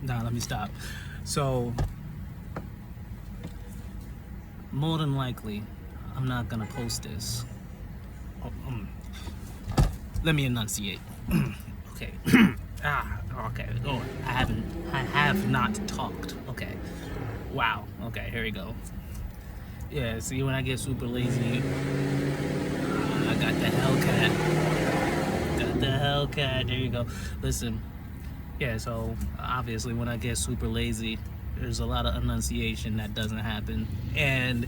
Nah, let me stop. So, more than likely, I'm not gonna post this. Oh, let me enunciate. Okay. Okay. Oh, I have not talked. Okay. Wow. Okay, here we go. Yeah, see, when I get super lazy, I got the Hellcat. Got the Hellcat. There you go. Listen, yeah, so obviously when I get super lazy, there's a lot of enunciation that doesn't happen. And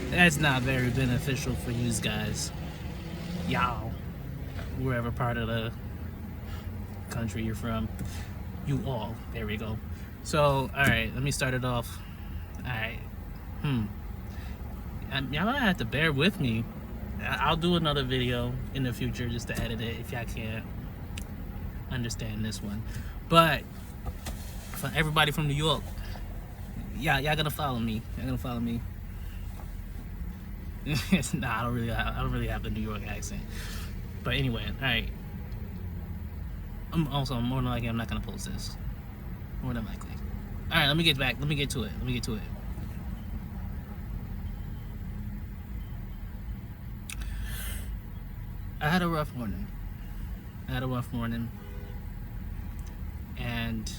that's not very beneficial for you guys. Y'all, wherever part of the country you're from. You all. There we go. So, alright, let me start it off. Alright. Y'all might have to bear with me. I'll do another video in the future just to edit it if y'all can't understand this one. But for everybody from New York, y'all gonna follow me. Y'all gonna follow me. Nah, I don't really have the New York accent. But anyway, alright. I'm more than likely I'm not gonna post this. More than likely. Alright, let me get to it. I had a rough morning. And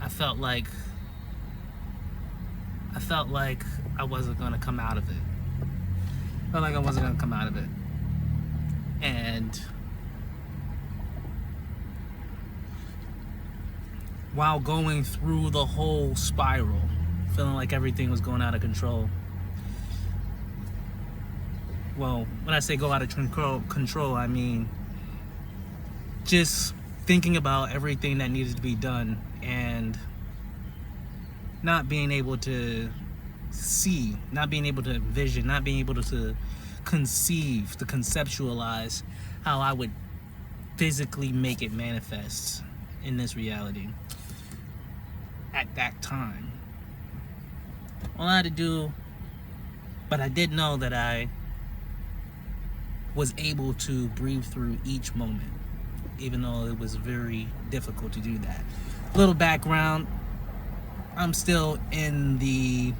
I felt like I wasn't gonna come out of it. And while going through the whole spiral, feeling like everything was going out of control. Well, when I say go out of control, I mean just thinking about everything that needed to be done and not being able to see, not being able to envision, not being able to conceive, to conceptualize how I would physically make it manifest in this reality at that time. All I had to do, but I did know that I was able to breathe through each moment, even though it was very difficult to do that. Little background, I'm still in the,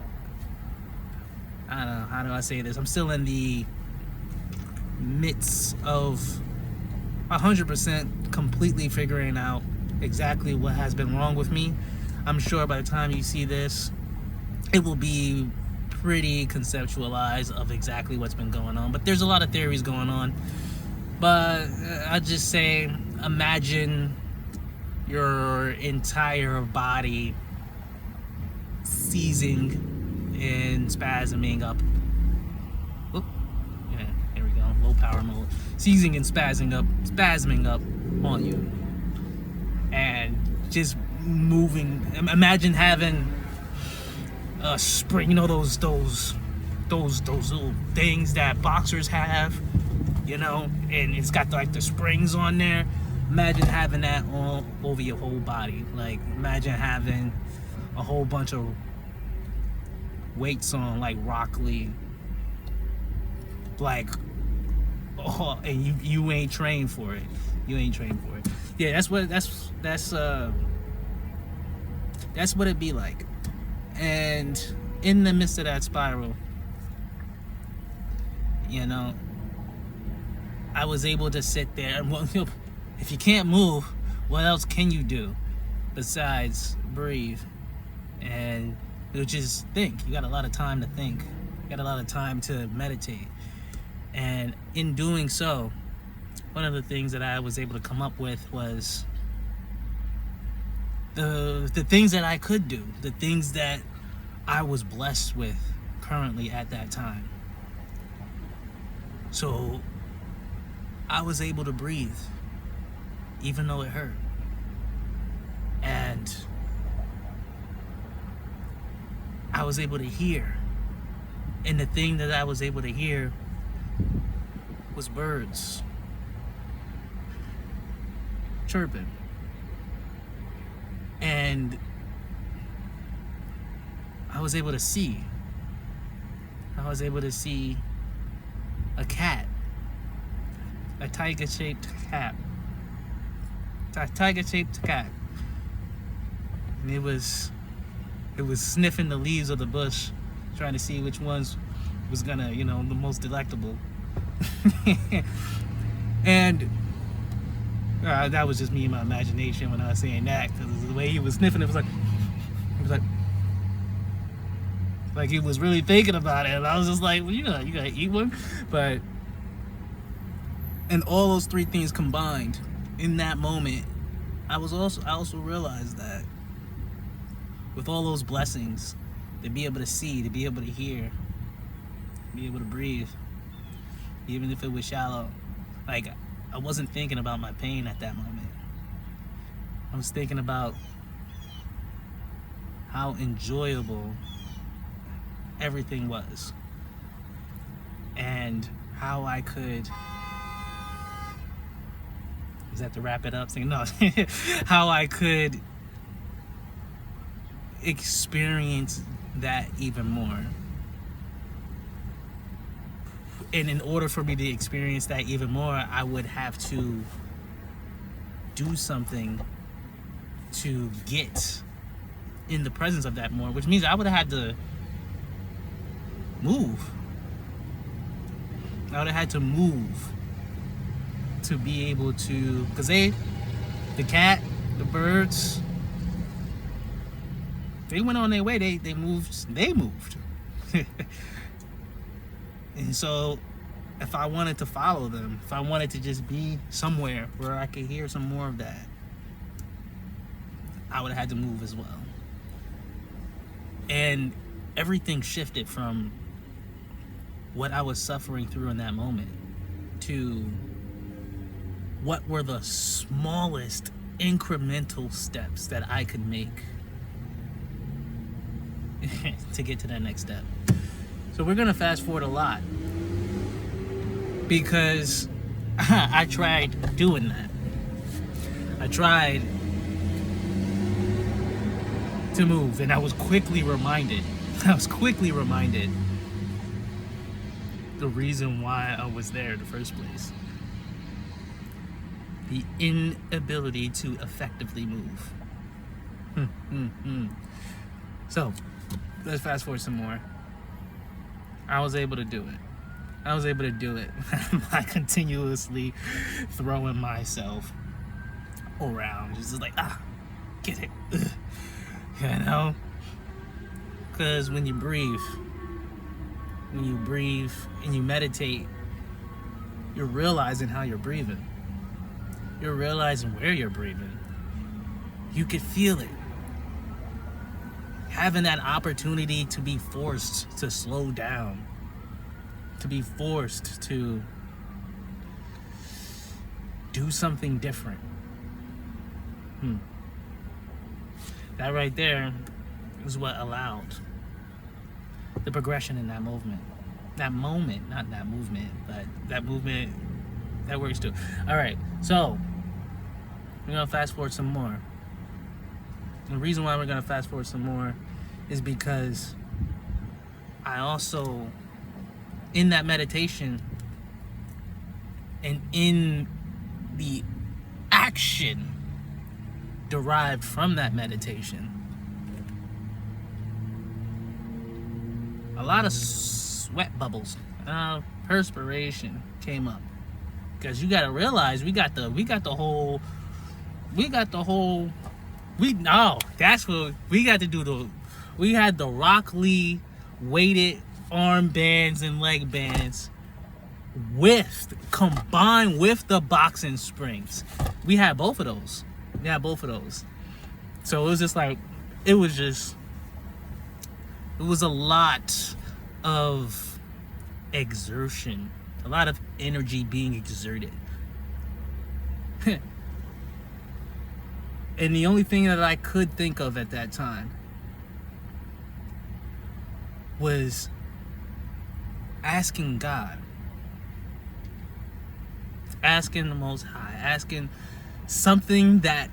I don't know, how do I say this? I'm still in the midst of 100% completely figuring out exactly what has been wrong with me. I'm sure by the time you see this, it will be pretty conceptualized of exactly what's been going on. But there's a lot of theories going on. But I just say, imagine your entire body seizing and spasming up. Whoop. Yeah, there we go. Low power mode. Seizing and spasming up on you. And just moving. Imagine having a spring, you know, those little things that boxers have, you know, and it's got like the springs on there. Imagine having that all over your whole body. Like, imagine having a whole bunch of weights on, like Rock Lee, like, oh, and you ain't trained for it. Yeah, that's what it'd be like. And in the midst of that spiral, you know, I was able to sit there and, well, if you can't move, what else can you do besides breathe and just think? You got a lot of time to think. You got a lot of time to meditate. And in doing so, one of the things that I was able to come up with was the things that I could do, the things that I was blessed with currently at that time. So I was able to breathe, even though it hurt. And I was able to hear. And the thing that I was able to hear was birds chirping. And I was able to see a cat a tiger-shaped cat. A tiger-shaped cat. And it was sniffing the leaves of the bush, trying to see which ones was gonna, the most delectable. And that was just me in my imagination when I was saying that, because the way he was sniffing, it was like he was really thinking about it, and I was just like, well, you gotta eat one. But and all those three things combined in that moment, I also realized that with all those blessings, to be able to see, to be able to hear, be able to breathe, even if it was shallow, like, I wasn't thinking about my pain at that moment. I was thinking about how enjoyable everything was, and how I could, is that to wrap it up? Saying no, how I could experience that even more. And in order for me to experience that even more, I would have to do something to get in the presence of that more, which means I would have had to move. I would have had to move to be able to, because the cat, the birds, they went on their way. They moved. And so if I wanted to follow them, if I wanted to just be somewhere where I could hear some more of that, I would have had to move as well. And everything shifted from what I was suffering through in that moment to what were the smallest incremental steps that I could make to get to that next step. So we're gonna fast forward a lot, because I tried doing that. I tried to move, and I was quickly reminded the reason why I was there in the first place. The inability to effectively move. So let's fast forward some more. I was able to do it by continuously throwing myself around. Just like, get it. Because when you breathe and you meditate, you're realizing how you're breathing. You're realizing where you're breathing. You could feel it. Having that opportunity to be forced to slow down, to be forced to do something different. That right there is what allowed the progression in that movement. That moment, not that movement, but that movement, that works too. All right, so we're gonna fast forward some more. The reason why we're gonna fast forward some more is because I also, in that meditation and in the action derived from that meditation, a lot of sweat bubbles, perspiration came up, because you got to realize we had the Rock Lee weighted arm bands and leg bands combined with the boxing springs. We had both of those. So it was just like, it was a lot of exertion, a lot of energy being exerted. And the only thing that I could think of at that time was asking God, asking the Most High, asking something that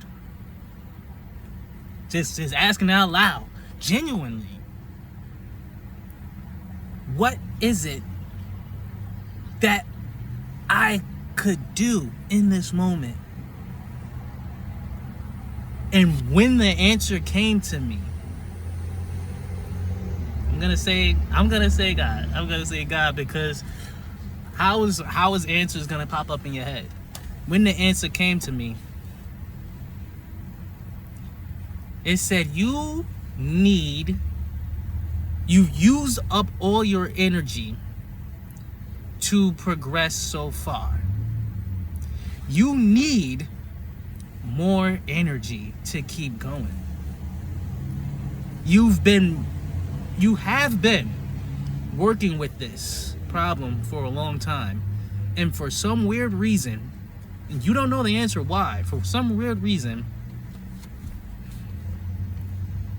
just asking out loud, genuinely. What is it that I could do in this moment. And when the answer came to me, I'm gonna say God. I'm gonna say God, because how is answers gonna pop up in your head? When the answer came to me, it said you've used up all your energy to progress so far. You need more energy to keep going. You have been working with this problem for a long time, and for some weird reason, and you don't know the answer why, for some weird reason,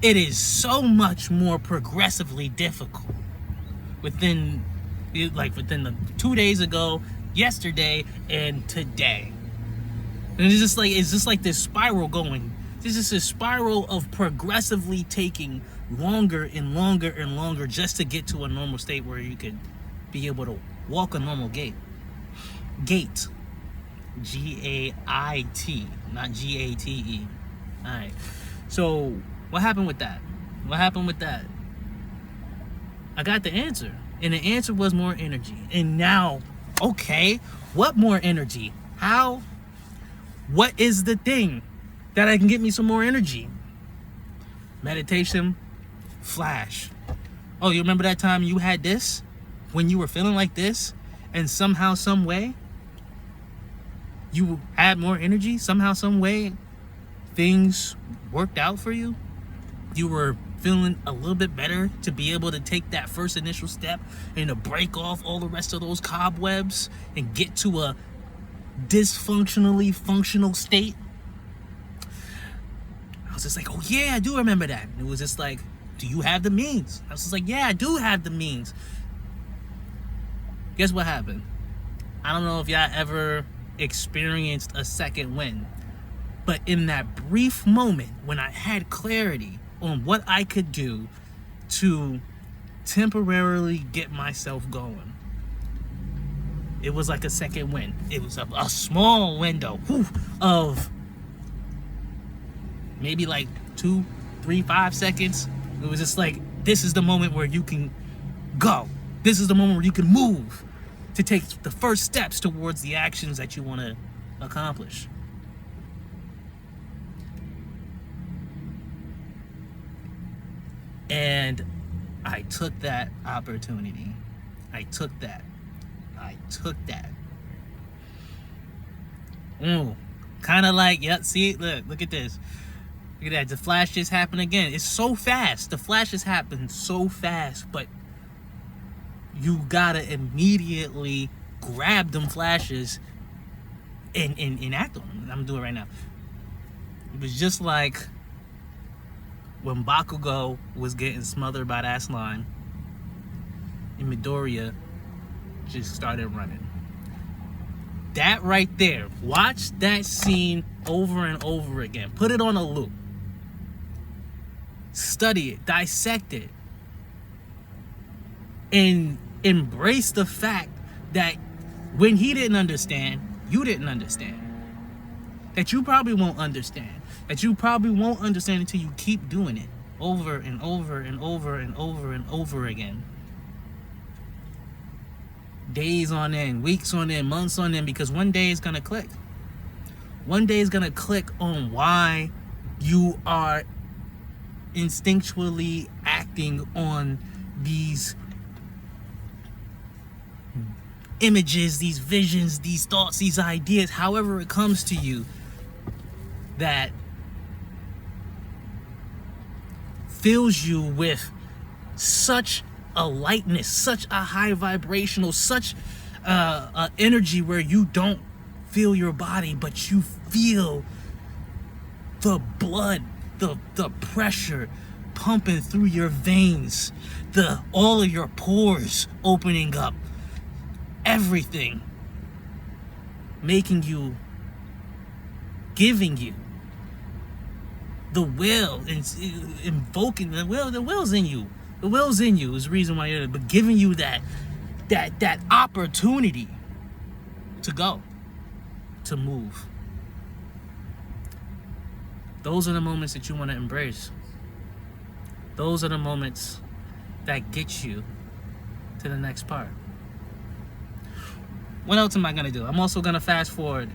it is so much more progressively difficult within the 2 days ago, yesterday, and today. And it's just like this spiral going. This is a spiral of progressively taking longer and longer and longer just to get to a normal state where you could be able to walk a normal gait. Gait. G-A-I-T, not G-A-T-E. Alright. So, what happened with that? I got the answer. And the answer was more energy. And now, okay, what more energy? How? What is the thing that I can get me some more energy? Meditation, flash. Oh, you remember that time you had this? When you were feeling like this? And somehow, some way, you had more energy? Somehow, some way, things worked out for you? You were feeling a little bit better to be able to take that first initial step and to break off all the rest of those cobwebs and get to a dysfunctionally functional state? I was just like, oh yeah, I do remember that. And it was just like, do you have the means? I was just like, yeah, I do have the means. Guess what happened? I don't know if y'all ever experienced a second wind, but in that brief moment when I had clarity on what I could do to temporarily get myself going, it was like a second wind. It was a small window of maybe like 2, 3, 5 seconds. It was just like, this is the moment where you can go. This is the moment where you can move to take the first steps towards the actions that you want to accomplish. And I took that opportunity. I took that. Kind of like, yep, see, look at this. Look at that, the flash just happened again. It's so fast. The flashes happen so fast, but you gotta immediately grab them flashes and act on them. I'm gonna do it right now. It was just like when Bakugo was getting smothered by that slime, and Midoriya just started running. That right there, watch that scene over and over again. Put it on a loop. Study it, dissect it, and embrace the fact that when he didn't understand, you didn't understand. That you probably won't understand. That you probably won't understand until you keep doing it over and over and over and over and over again. Days on end, weeks on end, months on end, because one day it's gonna click. One day it's gonna click on why you are instinctually acting on these images, these visions, these thoughts, these ideas, however it comes to you, that fills you with such a lightness, such a high vibrational, such energy where you don't feel your body, but you feel the blood, the pressure pumping through your veins, all of your pores opening up, everything making you, giving you the will, and invoking the will. The will's in you. The will's in you is the reason why but giving you that opportunity to go. to move. Those are the moments that you want to embrace. Those are the moments that get you to the next part. What else am I going to do? I'm also going to fast forward.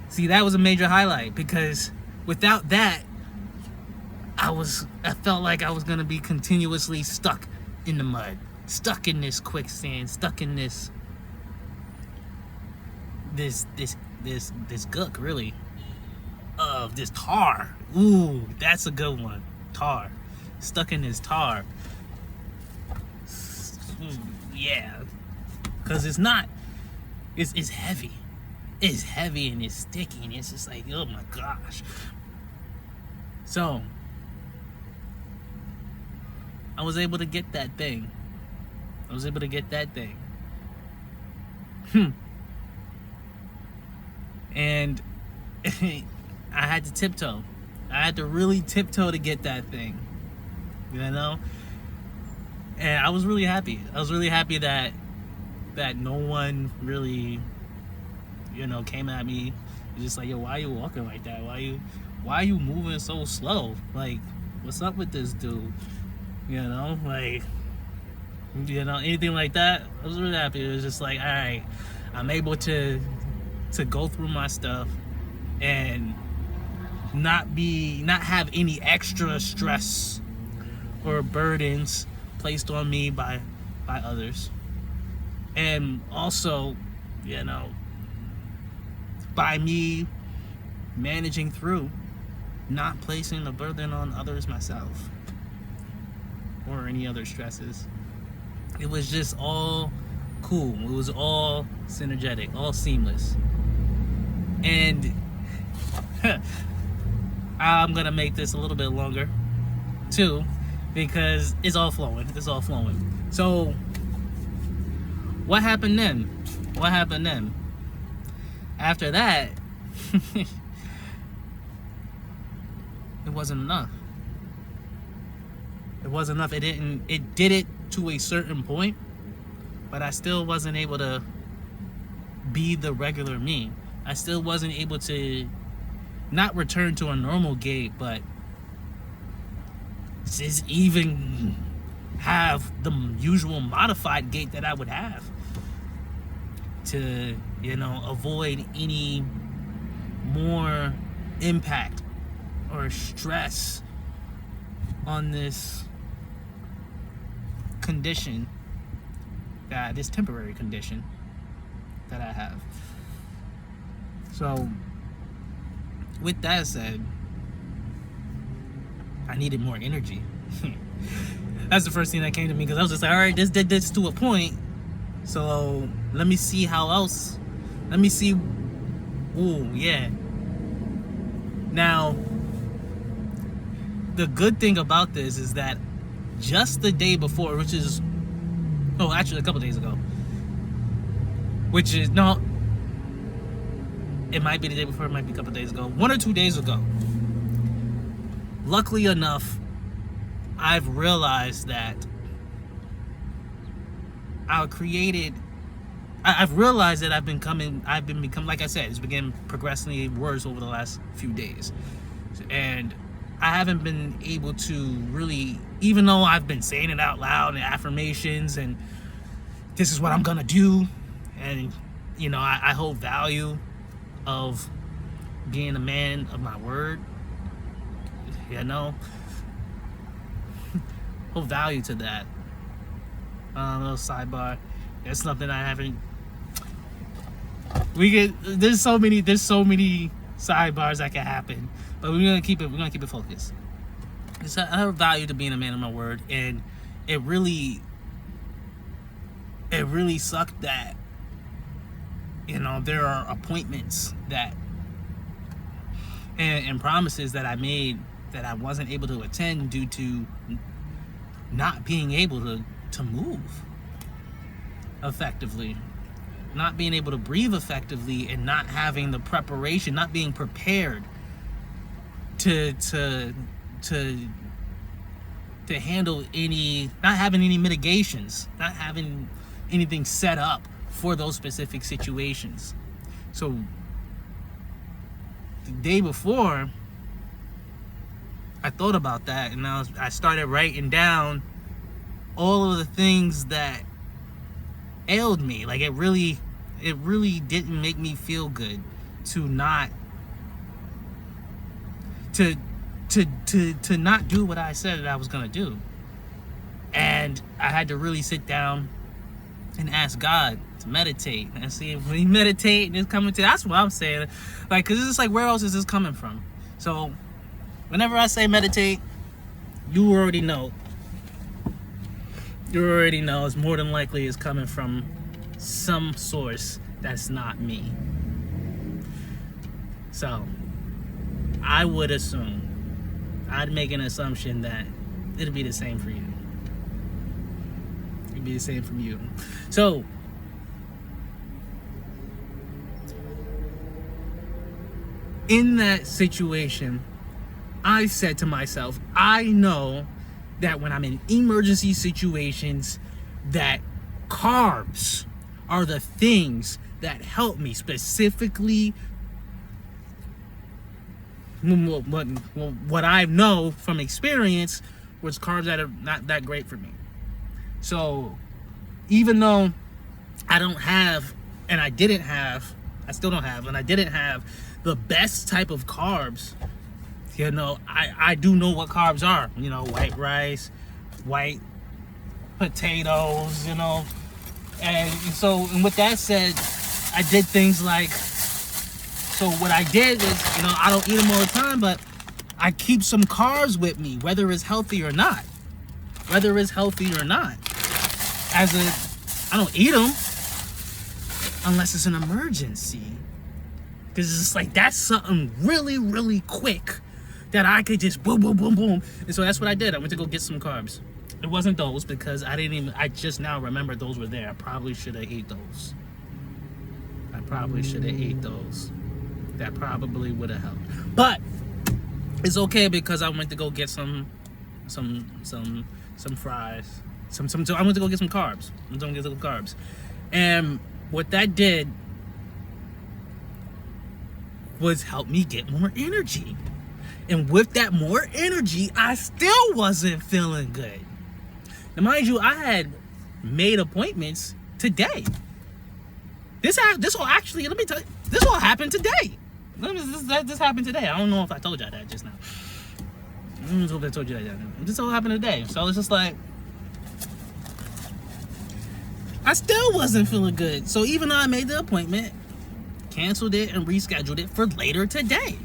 See, that was a major highlight, because without that, I felt like I was going to be continuously stuck in the mud, stuck in this quicksand, stuck in this gook, really, of this tar. Ooh, that's a good one. Tar. Stuck in this tar. Yeah. Because it's heavy. It's heavy and it's sticky and it's just like, oh my gosh. So, I was able to get that thing. And I had to tiptoe. I had to really tiptoe to get that thing. You know? And I was really happy. I was really happy that no one really, came at me. Just like, yo, why are you walking like that? Why are you moving so slow? Like, what's up with this dude? Anything like that. I was really happy. It was just like, all right, I'm able to go through my stuff and not have any extra stress or burdens placed on me by others. And also, by me managing through, not placing the burden on others myself or any other stresses. It was just all cool. It was all synergetic, all seamless. And I'm gonna make this a little bit longer too, because it's all flowing. So what happened then? After that, it wasn't enough. It did it to a certain point, but I still wasn't able to be the regular me. I still wasn't able to not return to a normal gait, but just even have the usual modified gait that I would have to, avoid any more impact or stress on this condition, this temporary condition that I have. So, with that said, I needed more energy. That's the first thing that came to me, because I was just like, all right, this did this to a point, so let me see how else. Ooh, yeah. Now, the good thing about this is that just the day before, actually a couple days ago, it might be the day before, it might be a couple days ago, 1 or 2 days ago, luckily enough, I've realized that I've realized that I've been becoming, like I said, it's been progressively worse over the last few days. And I haven't been able to really, even though I've been saying it out loud and affirmations and this is what I'm gonna do, and I hold value of being a man of my word, hold value to that. Little sidebar. That's something I haven't. There's so many sidebars that can happen, but we're gonna keep it focused. I have value to being a man of my word, and it really sucked that there are appointments that and promises that I made that I wasn't able to attend due to not being able to move effectively, not being able to breathe effectively, and not having the preparation, not being prepared to handle not having any mitigations, not having anything set up for those specific situations. So the day before, I thought about that, and I started writing down all of the things that ailed me. Like, it really didn't make me feel good to not to not do what I said that I was gonna do. And I had to really sit down and ask God to meditate and see if we meditate and it's coming to. That's what I'm saying. Like, cause it's just like, where else is this coming from? So whenever I say meditate, you already know. You already know it's more than likely it's coming from some source that's not me. So I would assume, I'd make an assumption that it'll be the same for you. It'll be the same from you. So in that situation, I said to myself, I know that when I'm in emergency situations, that carbs are the things that help me. Specifically, what I know from experience was carbs that are not that great for me. So even though I don't have, and I didn't have, I still don't have, and I didn't have the best type of carbs, you know, I do know what carbs are. You know, white rice, white potatoes, you know. And so, and with that said, I did things like, so what I did is, you know, I don't eat them all the time, but I keep some carbs with me, whether it's healthy or not. Whether it's healthy or not. I don't eat them unless it's an emergency. Because it's just like, that's something really, really quick that I could just boom, boom, boom, boom. And so that's what I did. I went to go get some carbs. It wasn't those, because I just now remembered those were there. I probably should have ate those. That probably would have helped. But it's okay, because I went to go get some fries. I went to go get some carbs. And what that did was help me get more energy. And with that more energy, I still wasn't feeling good. Now, mind you, I had made appointments today. This all actually, let me tell you, this all happened today. This happened today. I don't know if I told y'all that just now. I don't know if I told you that. This all happened today. So it's just like, I still wasn't feeling good. So even though I made the appointment, canceled it and rescheduled it for later today.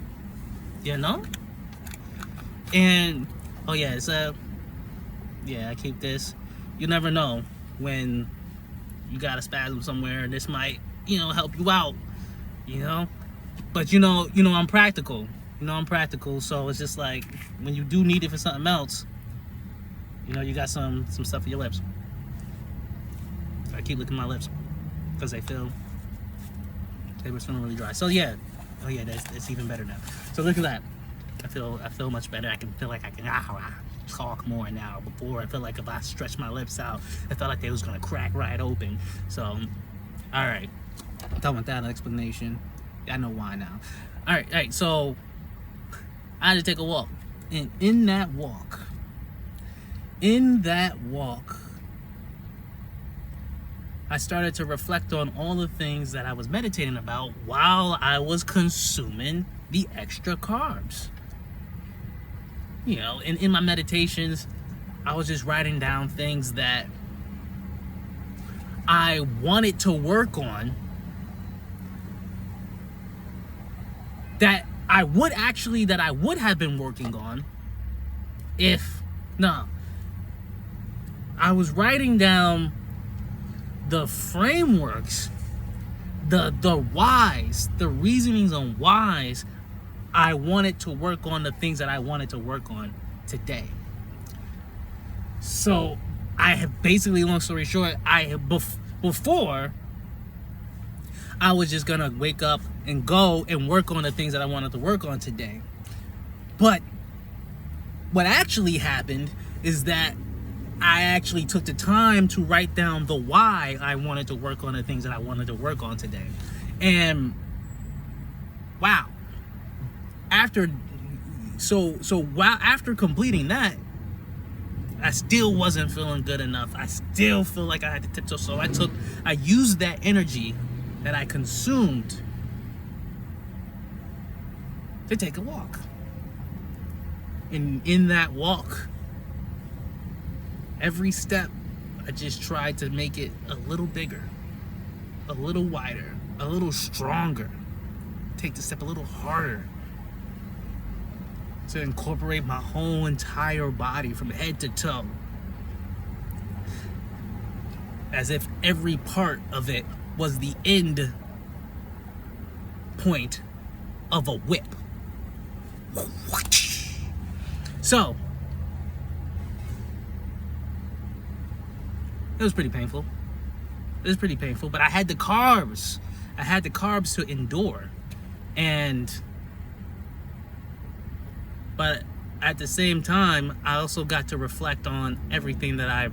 You know? And, oh yeah, so, yeah, I keep this. You never know when you got a spasm somewhere, and this might, you know, help you out, you know? But you know, I'm practical. So it's just like, when you do need it for something else, you know, you got some stuff in your lips. So I keep licking my lips, because they were feeling really dry. So yeah, oh yeah, that's even better now. So look at that. I feel much better. I can feel like I can talk more now. Before, I feel like if I stretched my lips out, I felt like they was gonna crack right open. So, all right. I'm done with that explanation. I know why now. All right. So I had to take a walk, and in that walk, I started to reflect on all the things that I was meditating about while I was consuming the extra carbs. You know, in my meditations, I was just writing down things that I wanted to work on, that I would have been working on I was writing down the frameworks, the whys, the reasonings on whys I wanted to work on the things that I wanted to work on today. So I have basically, long story short, before I was just gonna wake up and go and work on the things that I wanted to work on today. But what actually happened is that I actually took the time to write down the why I wanted to work on the things that I wanted to work on today. And wow, after completing that, I still wasn't feeling good enough. I still feel like I had to tiptoe. So I used that energy that I consumed to take a walk. And in that walk, every step, I just tried to make it a little bigger, a little wider, a little stronger. Take the step a little harder to incorporate my whole entire body from head to toe. As if every part of it was the end point of a whip. So, it was pretty painful. It was pretty painful, but I had the carbs. I had the carbs to endure. But at the same time, I also got to reflect on everything that I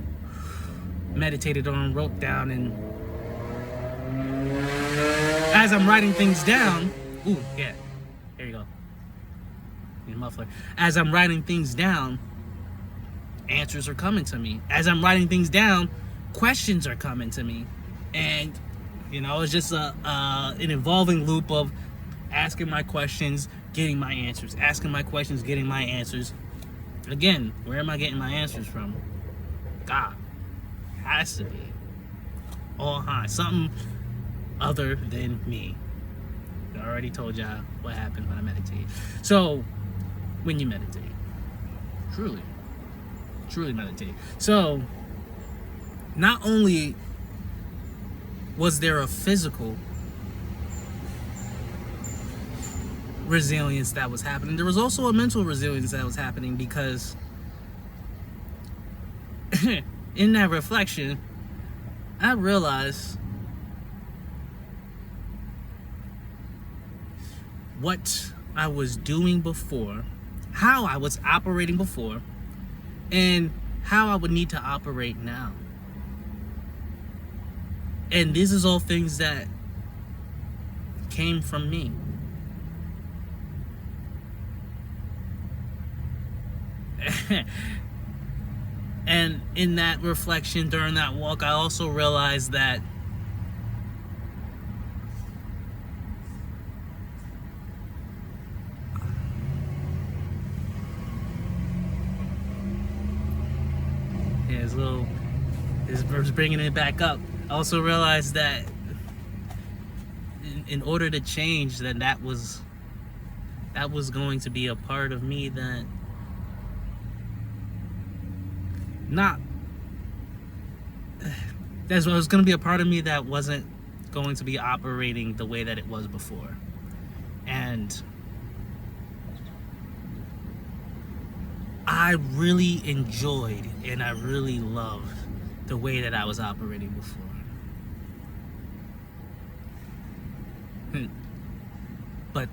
meditated on, wrote down, and as I'm writing things down, ooh, yeah, there you go. Need a muffler. As I'm writing things down, answers are coming to me. As I'm writing things down, questions are coming to me. And, it's just an evolving loop of asking my questions, getting my answers, asking my questions, getting my answers. Again, where am I getting my answers from? God. Has to be. All high. Something other than me. I already told y'all what happens when I meditate. So, when you meditate, truly meditate. So, not only was there a physical resilience that was happening, there was also a mental resilience that was happening, because in that reflection, I realized what I was doing before, how I was operating before, and how I would need to operate now. And this is all things that came from me. And in that reflection during that walk, I also realized that his verse bringing it back up. I also realized that in order to change, that was going to be a part of me that was going to be a part of me that wasn't going to be operating the way that it was before. And I really enjoyed and I really loved the way that I was operating before. But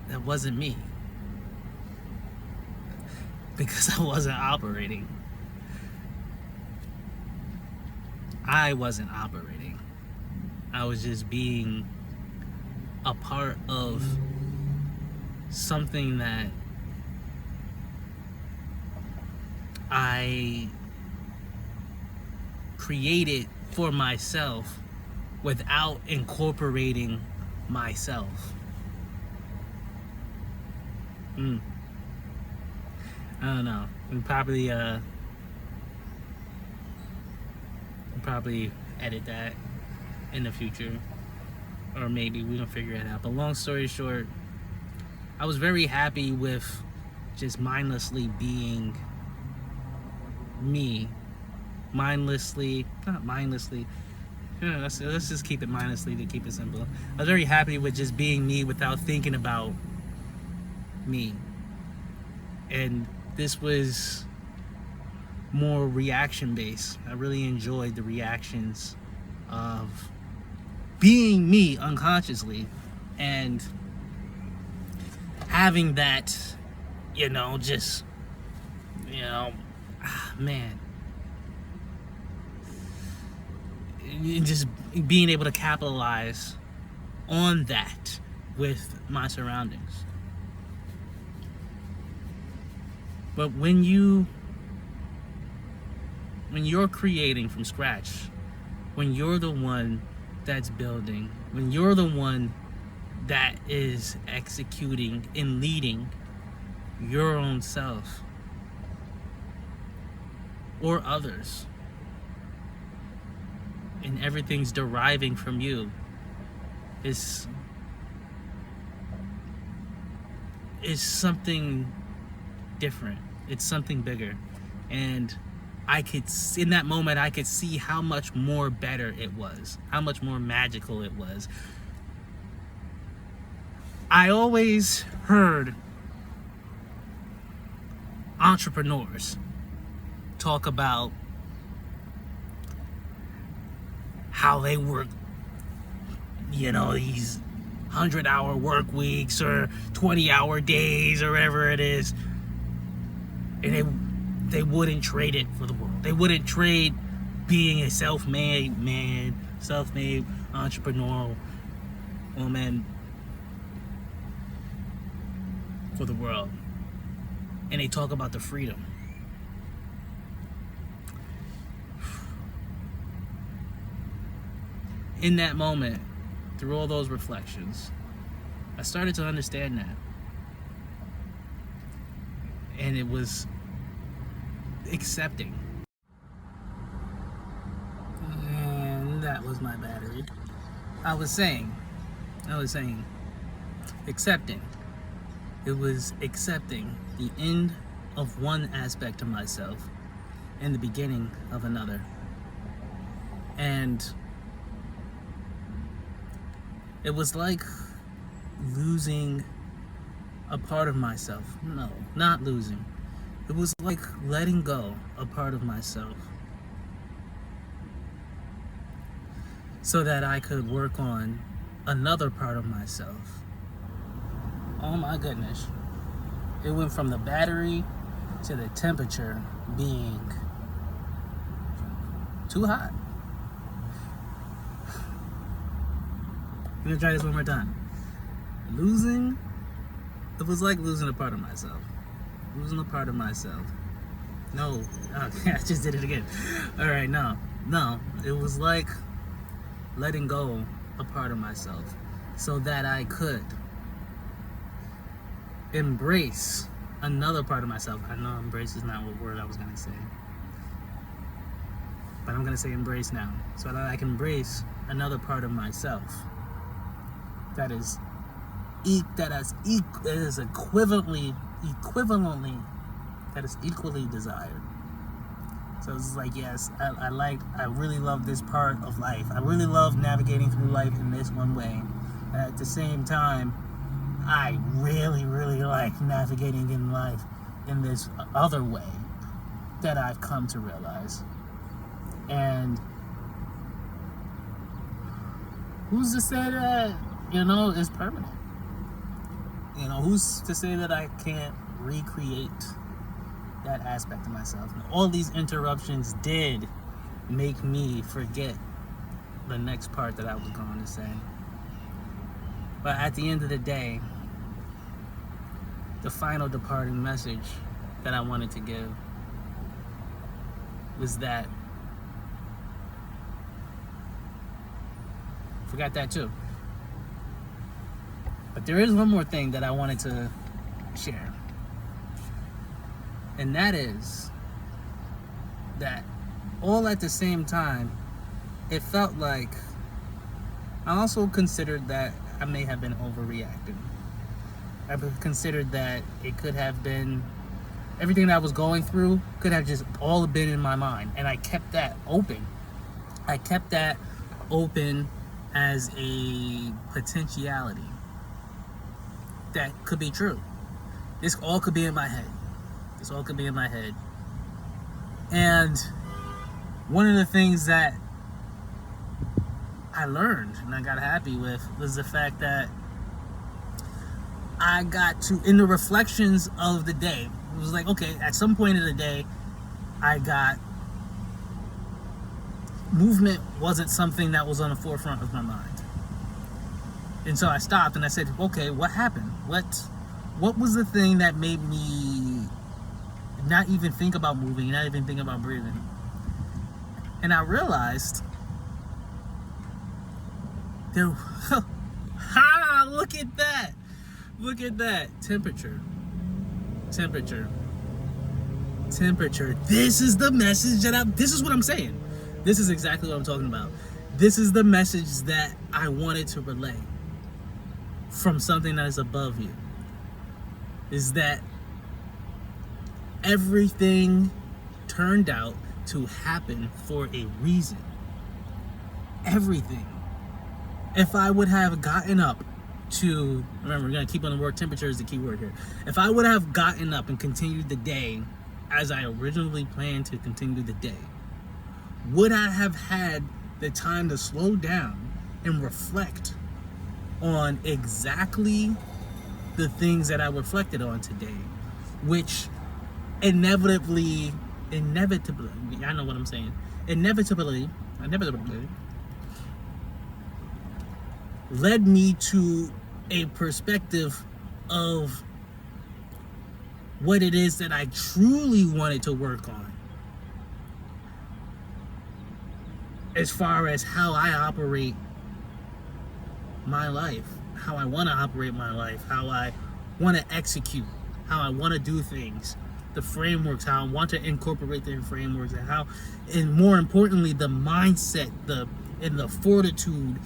that wasn't me, because I wasn't operating. I wasn't operating. I was just being a part of something that I created for myself without incorporating myself. I don't know. We'll probably edit that in the future, or maybe we can figure it out. But long story short, I was very happy with just mindlessly being me. Not mindlessly. Yeah, let's just keep it mindlessly to keep it simple. I was very happy with just being me without thinking about me. And this was more reaction based. I really enjoyed the reactions of being me unconsciously and having that, man, just being able to capitalize on that with my surroundings. But when you're creating from scratch, when you're the one that's building, when you're the one that is executing and leading your own self or others, and everything's deriving from you, is something different. It's something bigger. And in that moment, I could see how much more better it was, how much more magical it was. I always heard entrepreneurs talk about how they work, these 100-hour work weeks or 20-hour days or whatever it is. And they wouldn't trade it for the world. They wouldn't trade being a self-made man, self-made entrepreneurial woman for the world. And they talk about the freedom. In that moment, through all those reflections, I started to understand that. And it was accepting. And that was my battery. I was saying, accepting. It was accepting the end of one aspect of myself and the beginning of another. And it was like losing a part of myself. No, not losing. It was like letting go a part of myself so that I could work on another part of myself. Oh my goodness. It went from the battery to the temperature being too hot. I'm gonna try this one more time. It was like losing a part of myself. Losing a part of myself. No, okay, I just did it again. All right, no. It was like letting go a part of myself so that I could embrace another part of myself. I know embrace is not what word I was gonna say, but I'm gonna say embrace now, so that I can embrace another part of myself that is equally desired. So it's like, yes, I really love this part of life. I really love navigating through life in this one way. And at the same time, I really, really like navigating in life in this other way that I've come to realize. And who's to say that, is permanent? Who's to say that I can't recreate that aspect of myself? And all these interruptions did make me forget the next part that I was going to say. But at the end of the day, the final departing message that I wanted to give was that, forgot that too. But there is one more thing that I wanted to share. And that is that all at the same time, it felt like I also considered that I may have been overreacting. I considered that it could have been, everything that I was going through could have just all been in my mind. And I kept that open. I kept that open as a potentiality that could be true. This all could be in my head. And one of the things that I learned and I got happy with was the fact that I got to, in the reflections of the day, it was like, okay, at some point in the day, movement wasn't something that was on the forefront of my mind. And so I stopped and I said, okay, what happened? What was the thing that made me not even think about moving, not even think about breathing. And I realized, dude, ha! Look at that! Look at that! Temperature. This is the message this is what I'm saying. This is exactly what I'm talking about. This is the message that I wanted to relay from something that is above you. Is that everything turned out to happen for a reason. Everything. If I would have gotten up to, remember, we're going to keep on the word temperature is the key word here. If I would have gotten up and continued the day as I originally planned to continue the day, would I have had the time to slow down and reflect on exactly the things that I reflected on today, which inevitably, I know what I'm saying, inevitably led me to a perspective of what it is that I truly wanted to work on, as far as how I operate my life, how I want to operate my life, how I want to execute, how I want to do things, the frameworks, how I want to incorporate the frameworks, and how, and more importantly, the mindset, and the fortitude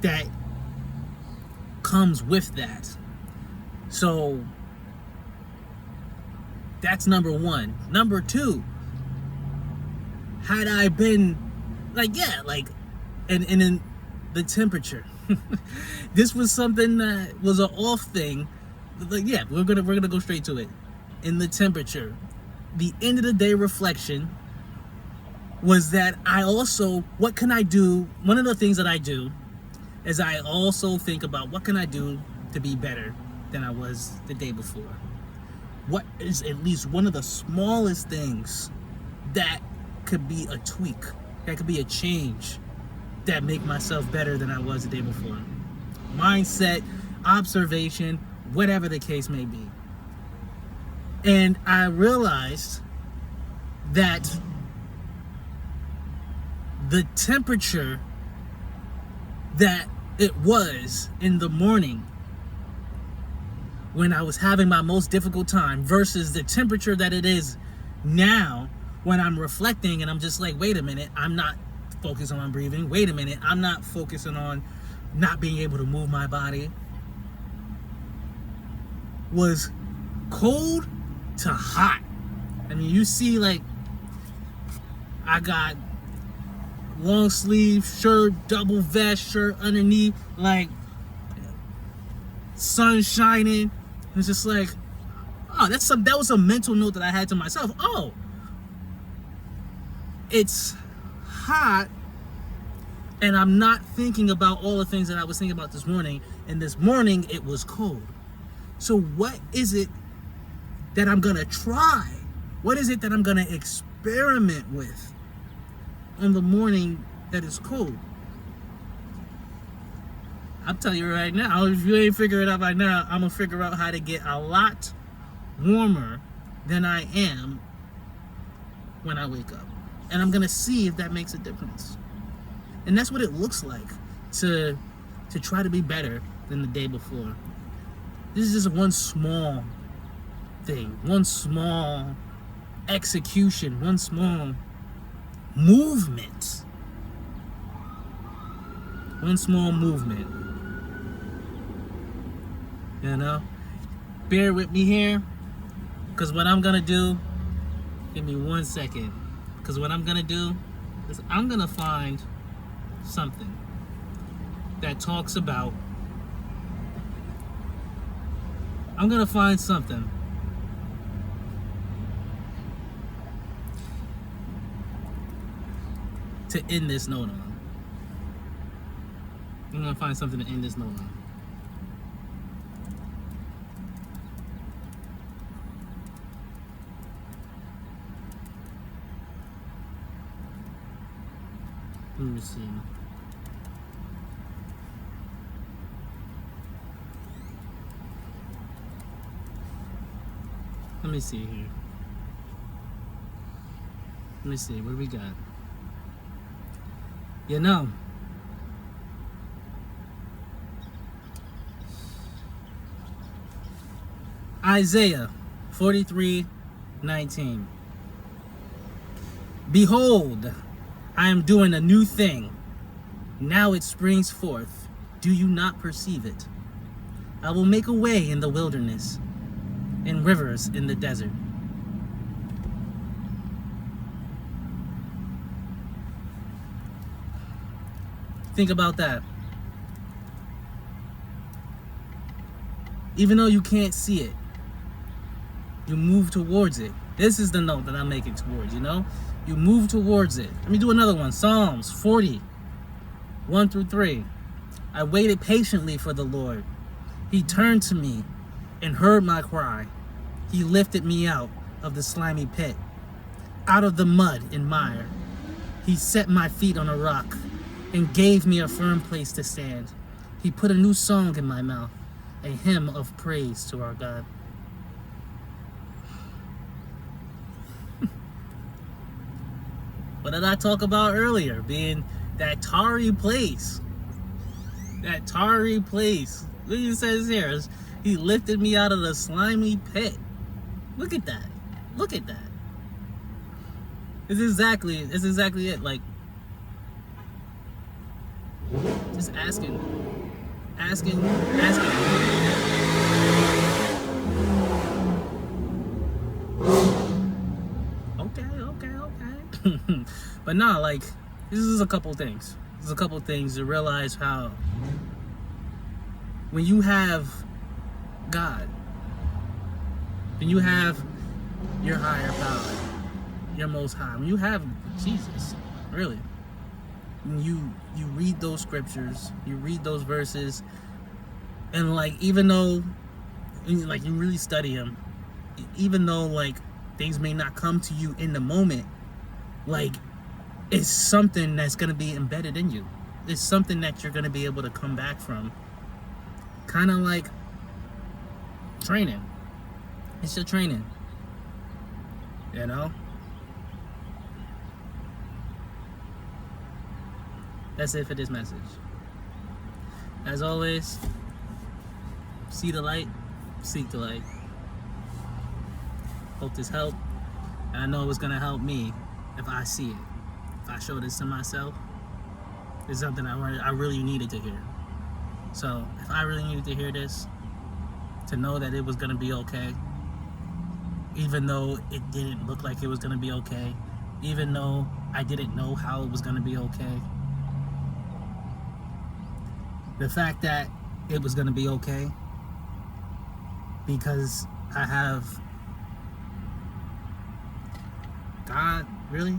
that comes with that. So that's number one. Number two, had I been and in the temperature, this was something that was an off thing. We're gonna go straight to it. In the temperature, the end of the day reflection was that I also, what can I do? One of the things that I do is I also think about what can I do to be better than I was the day before. What is at least one of the smallest things that could be a tweak, that could be a change that make myself better than I was the day before. Mindset, observation, whatever the case may be. And I realized that the temperature that it was in the morning when I was having my most difficult time versus the temperature that it is now when I'm reflecting and I'm just like, wait a minute, I'm not focusing on breathing. Wait a minute, I'm not focusing on not being able to move my body. Was cold to hot. I mean, you see, like, I got long sleeve shirt, double vest shirt underneath, like, sun shining. It's just like, oh, that was a mental note that I had to myself. Oh, it's hot, and I'm not thinking about all the things that I was thinking about this morning. And this morning it was cold. So what is it that I'm gonna try? What is it that I'm gonna experiment with on the morning that is cold? I'll tell you right now, if you ain't figure it out by now, I'm gonna figure out how to get a lot warmer than I am when I wake up. And I'm gonna see if that makes a difference. And that's what it looks like to try to be better than the day before. This is just one small thing, one small execution, one small movement. One small movement. You know? Bear with me here, because what I'm gonna do, give me 1 second, because what I'm gonna do is I'm gonna find something that talks about, I'm gonna find something to end this note on. I'm gonna find something to end this note on. Let me see. Let me see here. Let me see, what do we got? You know, Isaiah 43:19. Behold, I am doing a new thing. Now it springs forth. Do you not perceive it? I will make a way in the wilderness and rivers in the desert. Think about that. Even though you can't see it, you move towards it. This is the note that I'm making towards, you know? You move towards it. Let me do another one. Psalms 40:1-3. I waited patiently for the Lord. He turned to me and heard my cry. He lifted me out of the slimy pit, out of the mud and mire. He set my feet on a rock and gave me a firm place to stand. He put a new song in my mouth, a hymn of praise to our God. What did I talk about earlier? Being that tarry place. That tarry place. Look what it says here. He lifted me out of the slimy pit. Look at that. Look at that. It's exactly it. Like, just asking. Okay. But nah, like, this is a couple things. There's a couple things to realize how when you have God, when you have your higher power, your most high, when you have Jesus, really, when you read those scriptures, you read those verses, and like, even though like you really study them, even though like things may not come to you in the moment, like, it's something that's going to be embedded in you. It's something that you're going to be able to come back from. Kind of like training. It's your training. You know? That's it for this message. As always, see the light, seek the light. Hope this helped. And I know it was going to help me if I see it. If I show this to myself, it's something I really needed to hear. So if I really needed to hear this, to know that it was going to be okay, even though it didn't look like it was going to be okay, even though I didn't know how it was going to be okay, the fact that it was going to be okay because I have God, really?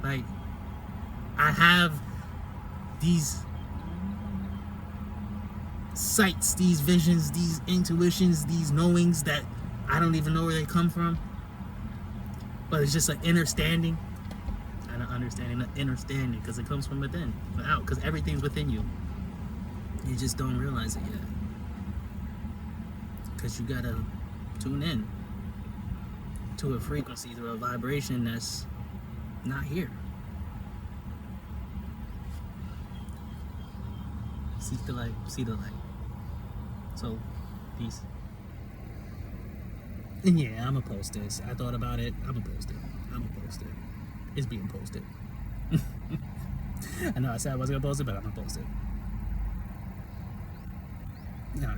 Like, I have these sights, these visions, these intuitions, these knowings that I don't even know where they come from. But it's just an understanding. And an understanding, because it comes from within, out, because everything's within you. You just don't realize it yet. Because you gotta tune in to a frequency, to a vibration that's not here. Seek the light, see the light. So, peace. And yeah, I'ma post this. I thought about it. I'ma post it. It's being posted. I know I said I wasn't gonna post it, but I'm gonna post it. Alright.